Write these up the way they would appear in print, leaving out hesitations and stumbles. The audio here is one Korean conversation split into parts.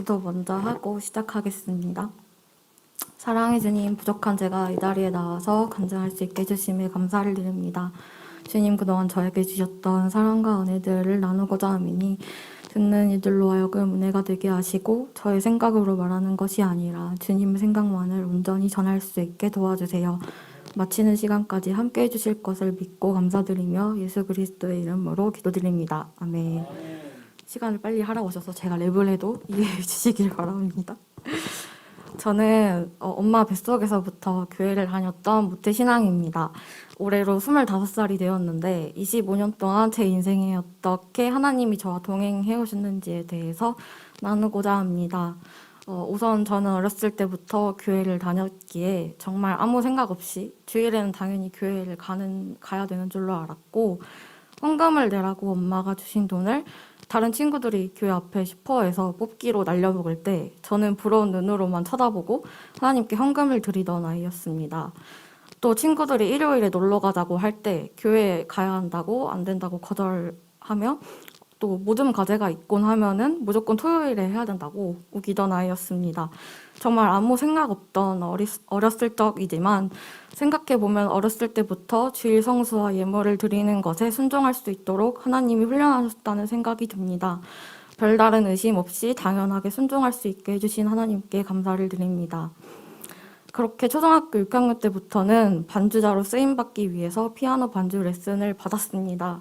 기도 먼저 하고 시작하겠습니다. 사랑의 주님, 부족한 제가 이 자리에 나와서 간증할 수 있게 해주심에 감사를 드립니다. 주님, 그동안 저에게 주셨던 사랑과 은혜들을 나누고자 함이니 듣는 이들로 하여금 은혜가 되게 하시고 저의 생각으로 말하는 것이 아니라 주님의 생각만을 온전히 전할 수 있게 도와주세요. 마치는 시간까지 함께 해주실 것을 믿고 감사드리며 예수 그리스도의 이름으로 기도드립니다. 아멘. 시간을 빨리 하라고 하셔서 제가 랩을 해도 이해해 주시길 바랍니다. 저는 엄마 뱃속에서부터 교회를 다녔던 모태신앙입니다. 올해로 25살이 되었는데 25년 동안 제 인생에 어떻게 하나님이 저와 동행해 오셨는지에 대해서 나누고자 합니다. 우선 저는 어렸을 때부터 교회를 다녔기에 정말 아무 생각 없이 주일에는 당연히 교회를 가야 되는 줄로 알았고, 헌금을 내라고 엄마가 주신 돈을 다른 친구들이 교회 앞에 슈퍼에서 뽑기로 날려먹을 때 저는 부러운 눈으로만 쳐다보고 하나님께 헌금을 드리던 아이였습니다. 또 친구들이 일요일에 놀러 가자고 할 때 교회에 가야 한다고 안 된다고 거절하며 또 모든 과제가 있곤 하면은 무조건 토요일에 해야 된다고 우기던 아이였습니다. 정말 아무 생각 없던 어렸을 적이지만 생각해보면 어렸을 때부터 주일 성수와 예물을 드리는 것에 순종할 수 있도록 하나님이 훈련하셨다는 생각이 듭니다. 별다른 의심 없이 당연하게 순종할 수 있게 해주신 하나님께 감사를 드립니다. 그렇게 초등학교 6학년 때부터는 반주자로 쓰임받기 위해서 피아노 반주 레슨을 받았습니다.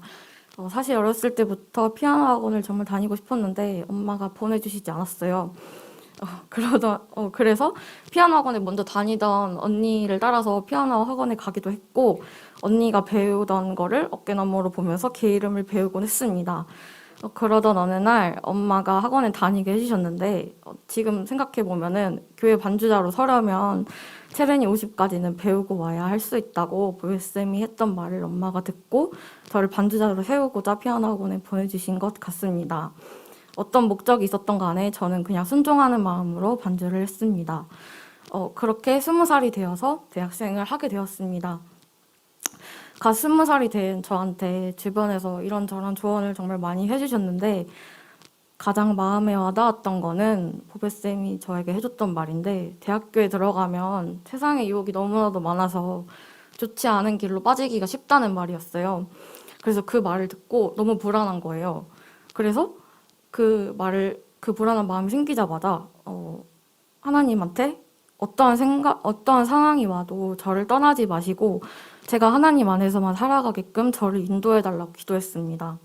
사실 어렸을 때부터 피아노 학원을 정말 다니고 싶었는데 엄마가 보내주시지 않았어요. 그래서 피아노 학원에 먼저 다니던 언니를 따라서 피아노 학원에 가기도 했고, 언니가 배우던 거를 어깨너머로 보면서 제 이름을 배우곤 했습니다. 그러던 어느 날 엄마가 학원에 다니게 해주셨는데, 지금 생각해보면은 교회 반주자로 서려면 체르니 50까지는 배우고 와야 할 수 있다고 보혜쌤이 했던 말을 엄마가 듣고 저를 반주자로 세우고자 피아노 학원에 보내주신 것 같습니다. 어떤 목적이 있었던 간에 저는 그냥 순종하는 마음으로 반주를 했습니다. 그렇게 20살이 되어서 대학생을 하게 되었습니다. 갓 20살이 된 저한테 주변에서 이런저런 조언을 정말 많이 해주셨는데, 가장 마음에 와닿았던 거는 보배쌤이 저에게 해줬던 말인데, 대학교에 들어가면 세상의 유혹이 너무나도 많아서 좋지 않은 길로 빠지기가 쉽다는 말이었어요. 그래서 그 말을 듣고 너무 불안한 거예요. 그래서 그 불안한 마음이 생기자마자 하나님한테 어떠한 상황이 와도 저를 떠나지 마시고 제가 하나님 안에서만 살아가게끔 저를 인도해달라고 기도했습니다.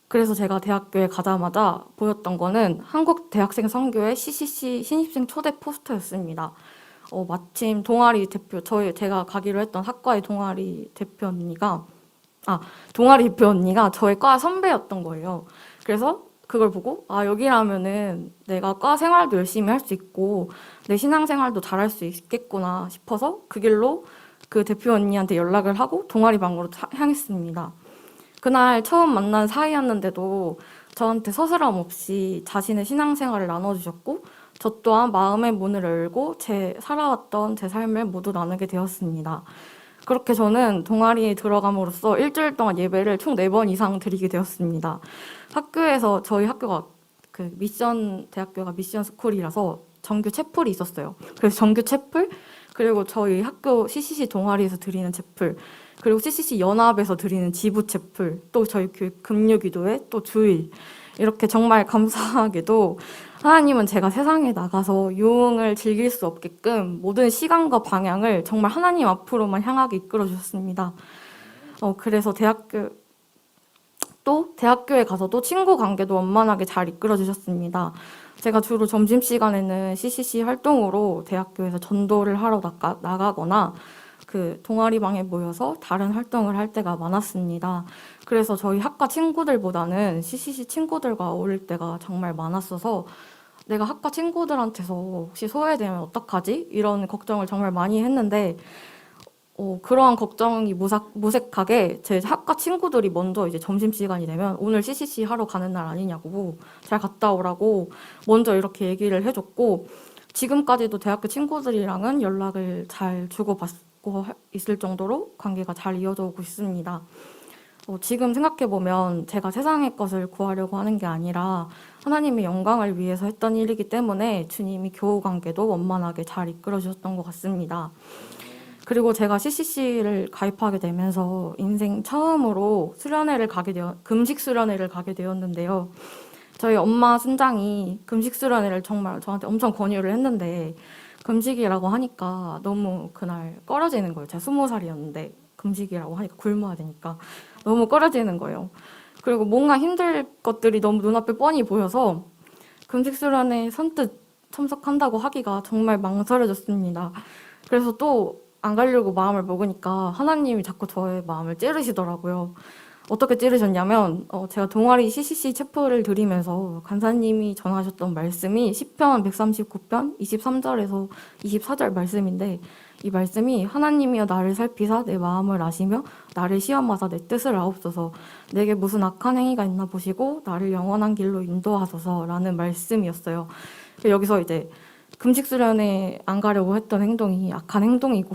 그래서 제가 대학교에 가자마자 보였던 거는 한국 대학생 선교회 CCC 신입생 초대 포스터였습니다. 마침 동아리 대표, 제가 가기로 했던 학과의 동아리 대표 언니가 저의 과 선배였던 거예요. 그래서 그걸 보고 여기라면은 내가 과 생활도 열심히 할 수 있고 내 신앙생활도 잘할 수 있겠구나 싶어서 그 길로 그 대표 언니한테 연락을 하고 동아리 방으로 향했습니다. 그날 처음 만난 사이였는데도 저한테 서스럼 없이 자신의 신앙생활을 나눠주셨고, 저 또한 마음의 문을 열고 살아왔던 제 삶을 모두 나누게 되었습니다. 그렇게 저는 동아리에 들어감으로써 일주일 동안 예배를 총 4번 이상 드리게 되었습니다. 학교에서 저희 학교가 대학교가 미션 스쿨이라서 정규 채플이 있었어요. 그래서 정규 채플, 그리고 저희 학교 CCC 동아리에서 드리는 채플, 그리고 CCC 연합에서 드리는 지부 채플, 또 저희 교회 금요기도회, 또 주일, 이렇게 정말 감사하게도 하나님은 제가 세상에 나가서 유흥을 즐길 수 없게끔 모든 시간과 방향을 정말 하나님 앞으로만 향하게 이끌어 주셨습니다. 그래서 대학교에 가서도 친구 관계도 원만하게 잘 이끌어 주셨습니다. 제가 주로 점심시간에는 CCC 활동으로 대학교에서 전도를 하러 나가거나 그 동아리방에 모여서 다른 활동을 할 때가 많았습니다. 그래서 저희 학과 친구들보다는 CCC 친구들과 어울릴 때가 정말 많았어서 내가 학과 친구들한테서 혹시 소외되면 어떡하지? 이런 걱정을 정말 많이 했는데 그러한 걱정이 무색하게 제 학과 친구들이 먼저 이제 점심시간이 되면 오늘 CCC 하러 가는 날 아니냐고 잘 갔다 오라고 먼저 이렇게 얘기를 해줬고, 지금까지도 대학교 친구들이랑은 연락을 잘 주고받고 있을 정도로 관계가 잘 이어져 오고 있습니다. 지금 생각해보면 제가 세상의 것을 구하려고 하는 게 아니라 하나님의 영광을 위해서 했던 일이기 때문에 주님이 교우 관계도 원만하게 잘 이끌어 주셨던 것 같습니다. 그리고 제가 CCC를 가입하게 되면서 인생 처음으로 금식 수련회를 가게 되었는데요. 저희 엄마 순장이 금식 수련회를 정말 저한테 엄청 권유를 했는데 금식이라고 하니까 너무 그날 꺼려지는 거예요. 제가 20살이었는데 금식이라고 하니까 굶어야 되니까 너무 꺼려지는 거예요. 그리고 뭔가 힘들 것들이 너무 눈앞에 뻔히 보여서 금식 수련회 선뜻 참석한다고 하기가 정말 망설여졌습니다. 그래서 또 안 가려고 마음을 먹으니까 하나님이 자꾸 저의 마음을 찌르시더라고요. 어떻게 찌르셨냐면 제가 동아리 CCC 체프를 드리면서 간사님이 전하셨던 말씀이 시편 139편 23절에서 24절 말씀인데 이 말씀이 하나님이여 나를 살피사 내 마음을 아시며 나를 시험하사 내 뜻을 아옵소서 내게 무슨 악한 행위가 있나 보시고 나를 영원한 길로 인도하소서라는 말씀이었어요. 여기서 이제 금식 수련회 안 가려고 했던 행동이 악한 행동이고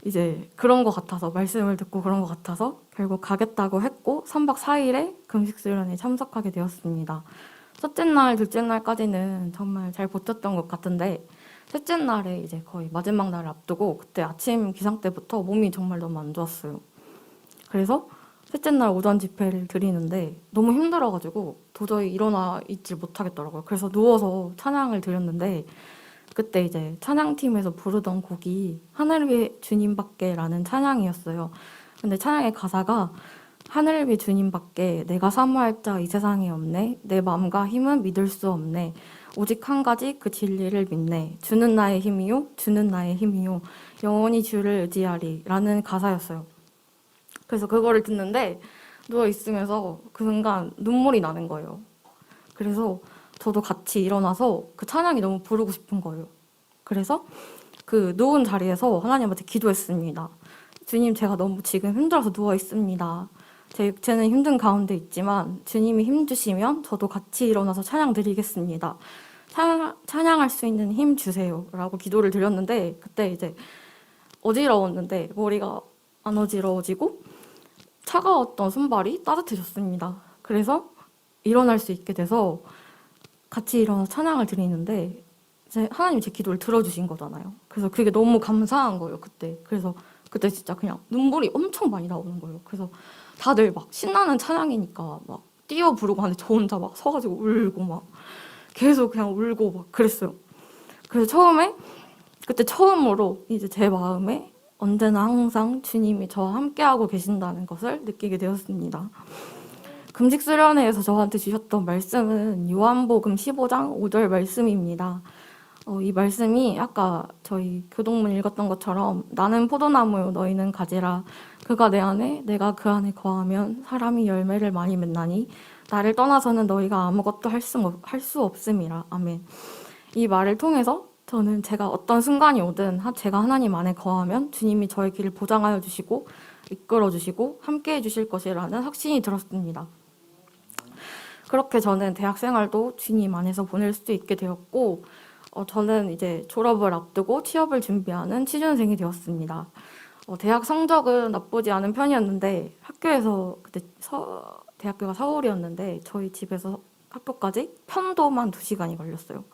이제 그런 것 같아서 말씀을 듣고 그런 것 같아서 결국 가겠다고 했고 3박 4일에 금식 수련회에 참석하게 되었습니다. 첫째 날, 둘째 날까지는 정말 잘 버텼던 것 같은데 셋째 날에 이제 거의 마지막 날을 앞두고 그때 아침 기상 때부터 몸이 정말 너무 안 좋았어요. 그래서 셋째 날 오전 집회를 드리는데 너무 힘들어가지고 도저히 일어나 있질 못하겠더라고요. 그래서 누워서 찬양을 드렸는데 그때 이제 찬양팀에서 부르던 곡이 하늘 위에 주님밖에라는 찬양이었어요. 근데 찬양의 가사가 하늘 위에 주님밖에 내가 사모할 자 이 세상에 없네. 내 마음과 힘은 믿을 수 없네. 오직 한 가지 그 진리를 믿네. 주는 나의 힘이요. 주는 나의 힘이요. 영원히 주를 의지하리. 라는 가사였어요. 그래서 그거를 듣는데 누워있으면서 그 순간 눈물이 나는 거예요. 그래서 저도 같이 일어나서 그 찬양이 너무 부르고 싶은 거예요. 그래서 그 누운 자리에서 하나님한테 기도했습니다. 주님, 제가 너무 지금 힘들어서 누워있습니다. 쟤는 힘든 가운데 있지만 주님이 힘 주시면 저도 같이 일어나서 찬양 드리겠습니다. 찬양할 수 있는 힘 주세요. 라고 기도를 드렸는데 그때 이제 어지러웠는데 머리가 안 어지러워지고 차가웠던 손발이 따뜻해졌습니다. 그래서 일어날 수 있게 돼서 같이 일어나서 찬양을 드리는데 이제 하나님이 제 기도를 들어주신 거잖아요. 그래서 그게 너무 감사한 거예요, 그때. 그래서 그때 진짜 그냥 눈물이 엄청 많이 나오는 거예요. 그래서 다들 막 신나는 찬양이니까 막 뛰어 부르고 하는데 저 혼자 막 서가지고 울고 막 계속 그냥 울고 막 그랬어요. 그래서 그때 처음으로 이제 제 마음에 언제나 항상 주님이 저와 함께하고 계신다는 것을 느끼게 되었습니다. 금식 수련회에서 저한테 주셨던 말씀은 요한복음 15장 5절 말씀입니다. 이 말씀이 아까 저희 교동문 읽었던 것처럼 나는 포도나무요 너희는 가지라 그가 내 안에 내가 그 안에 거하면 사람이 열매를 많이 맺나니 나를 떠나서는 너희가 아무것도 할 수 없음이라. 아멘. 이 말을 통해서 저는 제가 어떤 순간이 오든 제가 하나님 안에 거하면 주님이 저의 길을 보장하여 주시고 이끌어 주시고 함께해 주실 것이라는 확신이 들었습니다. 그렇게 저는 대학 생활도 주님 안에서 보낼 수 있게 되었고 저는 이제 졸업을 앞두고 취업을 준비하는 취준생이 되었습니다. 대학 성적은 나쁘지 않은 편이었는데 학교에서 그때 대학교가 서울이었는데 저희 집에서 학교까지 편도만 2시간이 걸렸어요.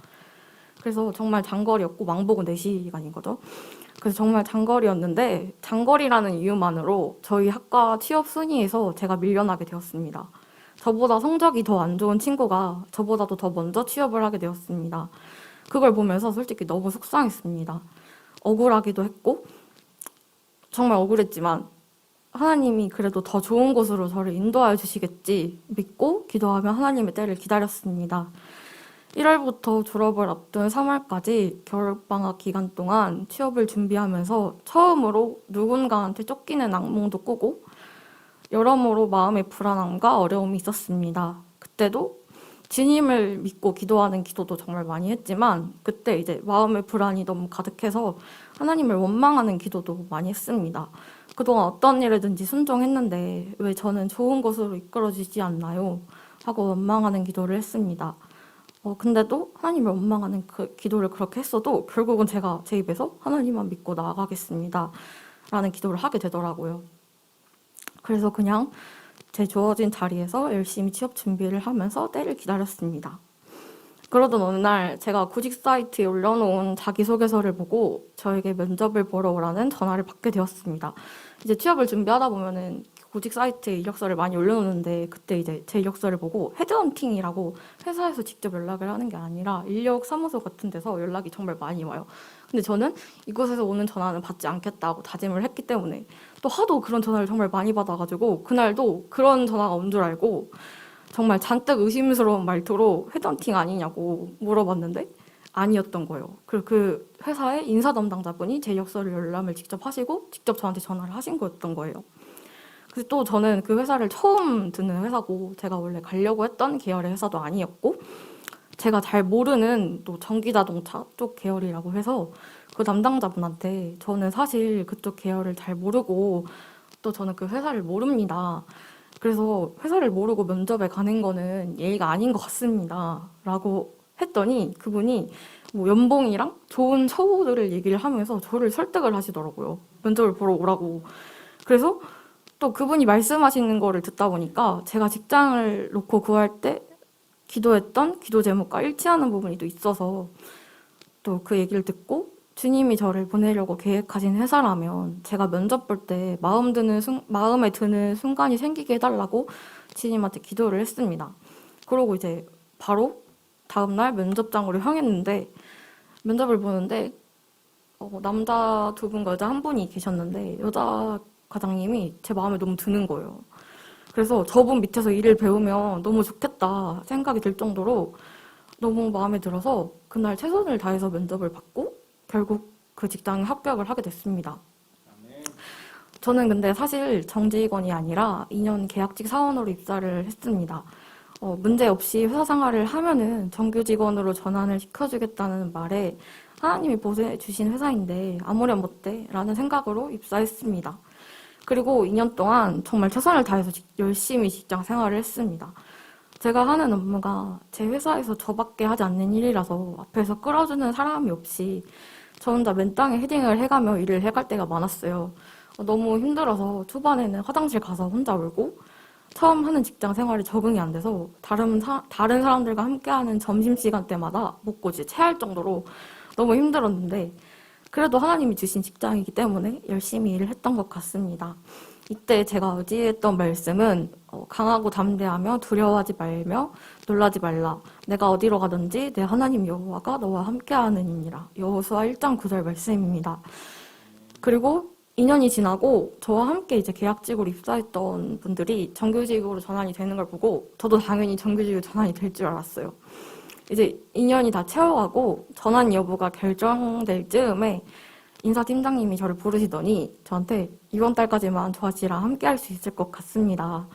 그래서 정말 장거리였고 왕복은 4시간인 거죠. 그래서 정말 장거리였는데 장거리라는 이유만으로 저희 학과 취업 순위에서 제가 밀려나게 되었습니다. 저보다 성적이 더 안 좋은 친구가 저보다도 더 먼저 취업을 하게 되었습니다. 그걸 보면서 솔직히 너무 속상했습니다. 억울하기도 했고 정말 억울했지만 하나님이 그래도 더 좋은 곳으로 저를 인도하여 주시겠지 믿고 기도하며 하나님의 때를 기다렸습니다. 1월부터 졸업을 앞둔 3월까지 겨울방학 기간 동안 취업을 준비하면서 처음으로 누군가한테 쫓기는 악몽도 꾸고 여러모로 마음의 불안함과 어려움이 있었습니다. 그때도 주님을 믿고 기도하는 기도도 정말 많이 했지만 그때 이제 마음의 불안이 너무 가득해서 하나님을 원망하는 기도도 많이 했습니다. 그동안 어떤 일이든지 순종했는데 왜 저는 좋은 곳으로 이끌어지지 않나요? 하고 원망하는 기도를 했습니다. 근데도 하나님을 원망하는 그 기도를 그렇게 했어도 결국은 제가 제 입에서 하나님만 믿고 나아가겠습니다. 라는 기도를 하게 되더라고요. 그래서 그냥 제 주어진 자리에서 열심히 취업 준비를 하면서 때를 기다렸습니다. 그러던 어느 날 제가 구직 사이트에 올려놓은 자기소개서를 보고 저에게 면접을 보러 오라는 전화를 받게 되었습니다. 이제 취업을 준비하다 보면은 구직 사이트에 이력서를 많이 올려놓는데 그때 이제 제 이력서를 보고 헤드헌팅이라고 회사에서 직접 연락을 하는 게 아니라 인력 사무소 같은 데서 연락이 정말 많이 와요. 근데 저는 이곳에서 오는 전화는 받지 않겠다고 다짐을 했기 때문에 또 하도 그런 전화를 정말 많이 받아가지고 그날도 그런 전화가 온 줄 알고 정말 잔뜩 의심스러운 말투로 헤드헌팅 아니냐고 물어봤는데 아니었던 거예요. 그리고 그 회사의 인사 담당자분이 제 이력서를 열람을 직접 하시고 직접 저한테 전화를 하신 거였던 거예요. 그래서 또 저는 그 회사를 처음 듣는 회사고 제가 원래 가려고 했던 계열의 회사도 아니었고 제가 잘 모르는 또 전기자동차 쪽 계열이라고 해서 그 담당자분한테 저는 사실 그쪽 계열을 잘 모르고 또 저는 그 회사를 모릅니다. 그래서 회사를 모르고 면접에 가는 거는 예의가 아닌 것 같습니다. 라고 했더니 그분이 뭐 연봉이랑 좋은 처우들을 얘기를 하면서 저를 설득을 하시더라고요. 면접을 보러 오라고. 그래서 또 그분이 말씀하시는 거를 듣다 보니까 제가 직장을 놓고 구할 때 기도했던 기도 제목과 일치하는 부분이 또 있어서 또 그 얘기를 듣고 주님이 저를 보내려고 계획하신 회사라면 제가 면접 볼 때 마음에 드는 순간이 생기게 해달라고 주님한테 기도를 했습니다. 그러고 이제 바로 다음날 면접장으로 향했는데 면접을 보는데 남자 두 분과 여자 한 분이 계셨는데 여자 과장님이 제 마음에 너무 드는 거예요. 그래서 저분 밑에서 일을 배우면 너무 좋겠다 생각이 들 정도로 너무 마음에 들어서 그날 최선을 다해서 면접을 받고 결국 그 직장에 합격을 하게 됐습니다. 저는 근데 사실 정직원이 아니라 2년 계약직 사원으로 입사를 했습니다. 문제 없이 회사 생활을 하면은 정규 직원으로 전환을 시켜주겠다는 말에 하나님이 보내주신 회사인데 아무렴 못돼 라는 생각으로 입사했습니다. 그리고 2년 동안 정말 최선을 다해서 열심히 직장 생활을 했습니다. 제가 하는 업무가 제 회사에서 저밖에 하지 않는 일이라서 앞에서 끌어주는 사람이 없이 저 혼자 맨땅에 헤딩을 해가며 일을 해갈 때가 많았어요. 너무 힘들어서 초반에는 화장실 가서 혼자 울고 처음 하는 직장 생활에 적응이 안 돼서 다른 사람들과 함께하는 점심시간 때마다 목고지 체할 정도로 너무 힘들었는데 그래도 하나님이 주신 직장이기 때문에 열심히 일을 했던 것 같습니다. 이때 제가 의지했던 말씀은 강하고 담대하며 두려워하지 말며 놀라지 말라. 내가 어디로 가든지 내 하나님 여호와가 너와 함께하느니라. 여호수아 1장 9절 말씀입니다. 그리고 2년이 지나고 저와 함께 이제 계약직으로 입사했던 분들이 정규직으로 전환이 되는 걸 보고 저도 당연히 정규직으로 전환이 될 줄 알았어요. 이제 2년이 다 채워가고 전환 여부가 결정될 즈음에 인사팀장님이 저를 부르시더니 저한테 이번 달까지만 저아씨랑 함께 할 수 있을 것 같습니다.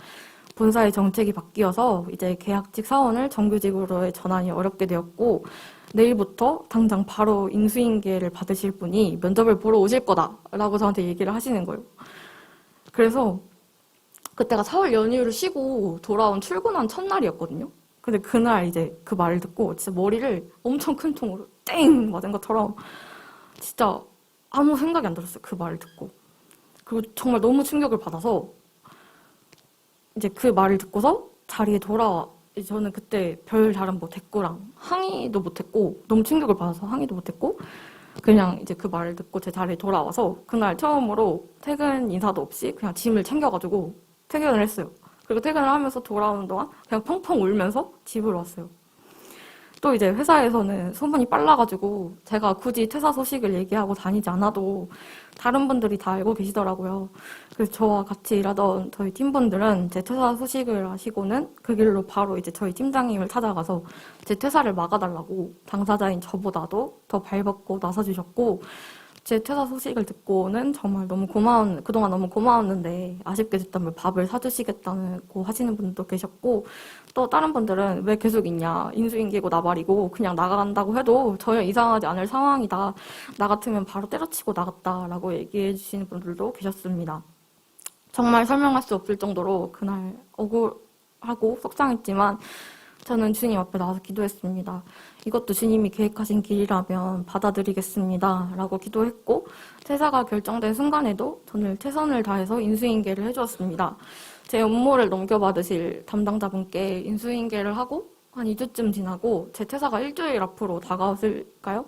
본사의 정책이 바뀌어서 이제 계약직 사원을 정규직으로의 전환이 어렵게 되었고 내일부터 당장 바로 인수인계를 받으실 분이 면접을 보러 오실 거다라고 저한테 얘기를 하시는 거예요. 그래서 그때가 4월 연휴를 쉬고 돌아온 출근한 첫날이었거든요. 근데 그날 이제 그 말을 듣고 진짜 머리를 엄청 큰 통으로 땡 맞은 것처럼 진짜 아무 생각이 안 들었어요. 그 말을 듣고. 그리고 정말 너무 충격을 받아서 이제 그 말을 듣고서 자리에 저는 그때 별 다른 뭐 대꾸랑 항의도 못했고 너무 충격을 받아서 항의도 못했고 그냥 이제 그 말을 듣고 제 자리에 돌아와서 그날 처음으로 퇴근 인사도 없이 그냥 짐을 챙겨가지고 퇴근을 했어요. 그리고 퇴근을 하면서 돌아오는 동안 그냥 펑펑 울면서 집으로 왔어요. 또 이제 회사에서는 소문이 빨라가지고 제가 굳이 퇴사 소식을 얘기하고 다니지 않아도 다른 분들이 다 알고 계시더라고요. 그래서 저와 같이 일하던 저희 팀분들은 제 퇴사 소식을 아시고는 그 길로 바로 이제 저희 팀장님을 찾아가서 제 퇴사를 막아달라고 당사자인 저보다도 더 발벗고 나서주셨고 제 퇴사 소식을 듣고는 정말 그동안 너무 고마웠는데 아쉽게 됐다면 밥을 사주시겠다고 하시는 분도 계셨고 또 다른 분들은 왜 계속 있냐 인수인계고 나발이고 그냥 나간다고 해도 전혀 이상하지 않을 상황이다. 나 같으면 바로 때려치고 나갔다라고 얘기해 주시는 분들도 계셨습니다. 정말 설명할 수 없을 정도로 그날 억울하고 속상했지만 저는 주님 앞에 나와서 기도했습니다. 이것도 주님이 계획하신 길이라면 받아들이겠습니다. 라고 기도했고 퇴사가 결정된 순간에도 저는 최선을 다해서 인수인계를 해주었습니다. 제 업무를 넘겨받으실 담당자분께 인수인계를 하고 한 2주쯤 지나고 제 퇴사가 일주일 앞으로 다가왔을까요?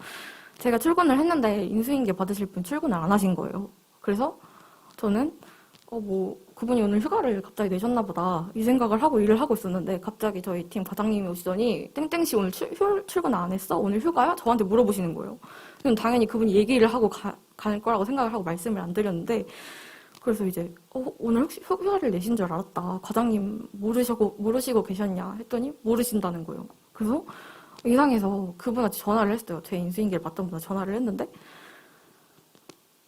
제가 출근을 했는데 인수인계 받으실 분 출근을 안 하신 거예요. 그래서 저는 그분이 오늘 휴가를 갑자기 내셨나 보다 이 생각을 하고 일을 하고 있었는데 갑자기 저희 팀 과장님이 오시더니 땡땡씨 오늘 출근 안 했어? 오늘 휴가야? 저한테 물어보시는 거예요. 그럼 당연히 그분이 얘기를 하고 갈 거라고 생각을 하고 말씀을 안 드렸는데 그래서 이제 오늘 혹시 휴가를 내신 줄 알았다. 과장님 모르시고 계셨냐 했더니 모르신다는 거예요. 그래서 이상해서 그분한테 전화를 했어요. 제 인수인계를 맡던 분한테 전화를 했는데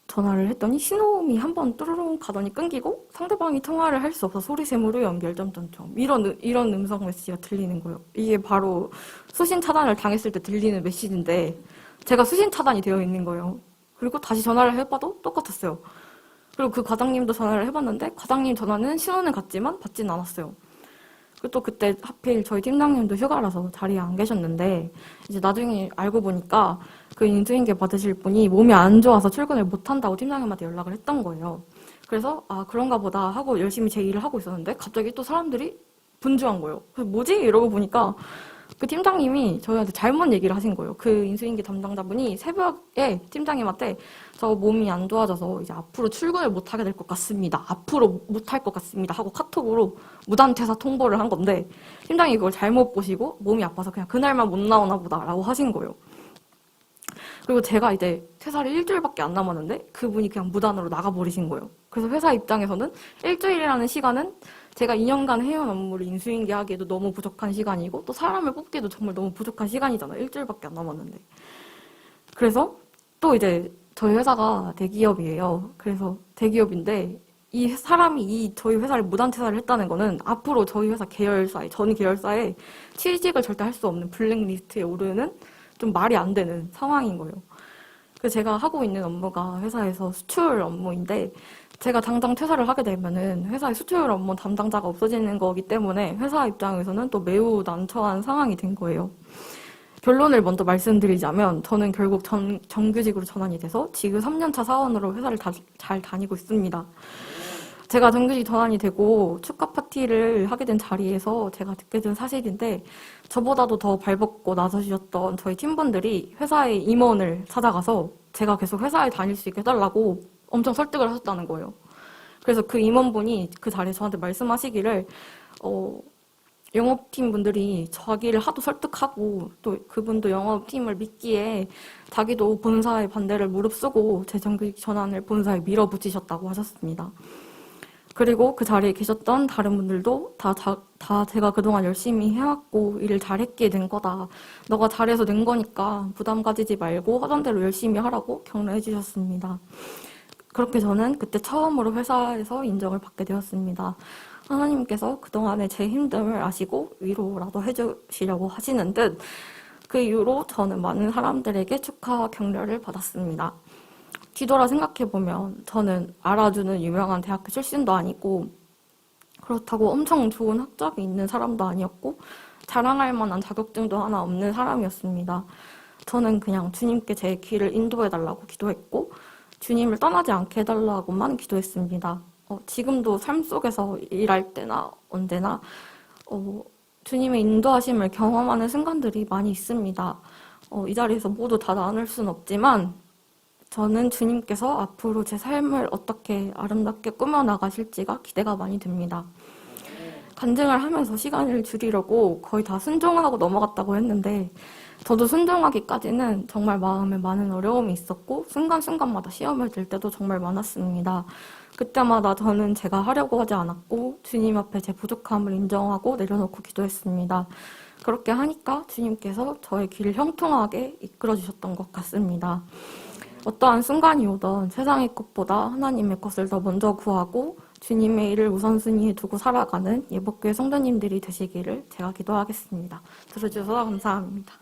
전화를 했더니 신호음이 한번 뚜루룽 가더니 끊기고 상대방이 통화를 할 수 없어 소리샘으로 연결 점점점 이런 음성 메시지가 들리는 거예요. 이게 바로 수신 차단을 당했을 때 들리는 메시지인데 제가 수신 차단이 되어 있는 거예요. 그리고 다시 전화를 해봐도 똑같았어요. 그리고 그 과장님도 전화를 해봤는데 과장님 전화는 신호는 갔지만 받진 않았어요. 그리고 또 그때 하필 저희 팀장님도 휴가라서 자리에 안 계셨는데 이제 나중에 알고 보니까 그 인수인계 받으실 분이 몸이 안 좋아서 출근을 못한다고 팀장님한테 연락을 했던 거예요. 그래서 그런가 보다 하고 열심히 제 일을 하고 있었는데 갑자기 또 사람들이 분주한 거예요. 그래서 뭐지? 이러고 보니까 그 팀장님이 저희한테 잘못 얘기를 하신 거예요. 그 인수인계 담당자분이 새벽에 팀장님한테 저 몸이 안 좋아져서 이제 앞으로 출근을 못 하게 될 것 같습니다. 앞으로 못 할 것 같습니다. 하고 카톡으로 무단퇴사 통보를 한 건데 팀장님이 그걸 잘못 보시고 몸이 아파서 그냥 그날만 못 나오나 보다라고 하신 거예요. 그리고 제가 이제 퇴사를 일주일밖에 안 남았는데 그분이 그냥 무단으로 나가버리신 거예요. 그래서 회사 입장에서는 일주일이라는 시간은 제가 2년간 해온 업무를 인수인계하기에도 너무 부족한 시간이고 또 사람을 뽑기에도 정말 너무 부족한 시간이잖아요. 일주일밖에 안 남았는데. 그래서 또 이제 저희 회사가 대기업이에요. 그래서 대기업인데 이 사람이 저희 회사를 무단퇴사를 했다는 거는 앞으로 저희 회사 전 계열사에 취직을 절대 할 수 없는 블랙리스트에 오르는 좀 말이 안 되는 상황인 거예요. 그래서 제가 하고 있는 업무가 회사에서 수출 업무인데 제가 당장 퇴사를 하게 되면은 회사의 수출 업무 담당자가 없어지는 거기 때문에 회사 입장에서는 또 매우 난처한 상황이 된 거예요. 결론을 먼저 말씀드리자면 저는 결국 정규직으로 전환이 돼서 지금 3년차 사원으로 회사를 잘 다니고 있습니다. 제가 정규직 전환이 되고 축하 파티를 하게 된 자리에서 제가 듣게 된 사실인데 저보다도 더 발벗고 나서주셨던 저희 팀분들이 회사의 임원을 찾아가서 제가 계속 회사에 다닐 수 있게 해달라고 엄청 설득을 하셨다는 거예요. 그래서 그 임원분이 그 자리에 저한테 말씀하시기를 영업팀 분들이 자기를 하도 설득하고 또 그분도 영업팀을 믿기에 자기도 본사의 반대를 무릅쓰고 제 정규직 전환을 본사에 밀어붙이셨다고 하셨습니다. 그리고 그 자리에 계셨던 다른 분들도 다 제가 그동안 열심히 해왔고 일을 잘했기에 된 거다. 너가 잘해서 낸 거니까 부담 가지지 말고 하던 대로 열심히 하라고 격려해 주셨습니다. 그렇게 저는 그때 처음으로 회사에서 인정을 받게 되었습니다. 하나님께서 그동안의 제 힘듦을 아시고 위로라도 해주시려고 하시는 듯 그 이후로 저는 많은 사람들에게 축하 격려를 받았습니다. 뒤돌아 생각해보면 저는 알아주는 유명한 대학교 출신도 아니고 그렇다고 엄청 좋은 학점이 있는 사람도 아니었고 자랑할 만한 자격증도 하나 없는 사람이었습니다. 저는 그냥 주님께 제 길을 인도해달라고 기도했고 주님을 떠나지 않게 해달라고만 기도했습니다. 지금도 삶 속에서 일할 때나 언제나 주님의 인도하심을 경험하는 순간들이 많이 있습니다. 이 자리에서 모두 다 나눌 수는 없지만 저는 주님께서 앞으로 제 삶을 어떻게 아름답게 꾸며나가실지가 기대가 많이 됩니다. 간증을 하면서 시간을 줄이려고 거의 다 순종하고 넘어갔다고 했는데 저도 순종하기까지는 정말 마음에 많은 어려움이 있었고 순간순간마다 시험을 들 때도 정말 많았습니다. 그때마다 저는 제가 하려고 하지 않았고 주님 앞에 제 부족함을 인정하고 내려놓고 기도했습니다. 그렇게 하니까 주님께서 저의 길을 형통하게 이끌어주셨던 것 같습니다. 어떠한 순간이 오던 세상의 것보다 하나님의 것을 더 먼저 구하고 주님의 일을 우선순위에 두고 살아가는 예복교회 성도님들이 되시기를 제가 기도하겠습니다. 들어주셔서 감사합니다.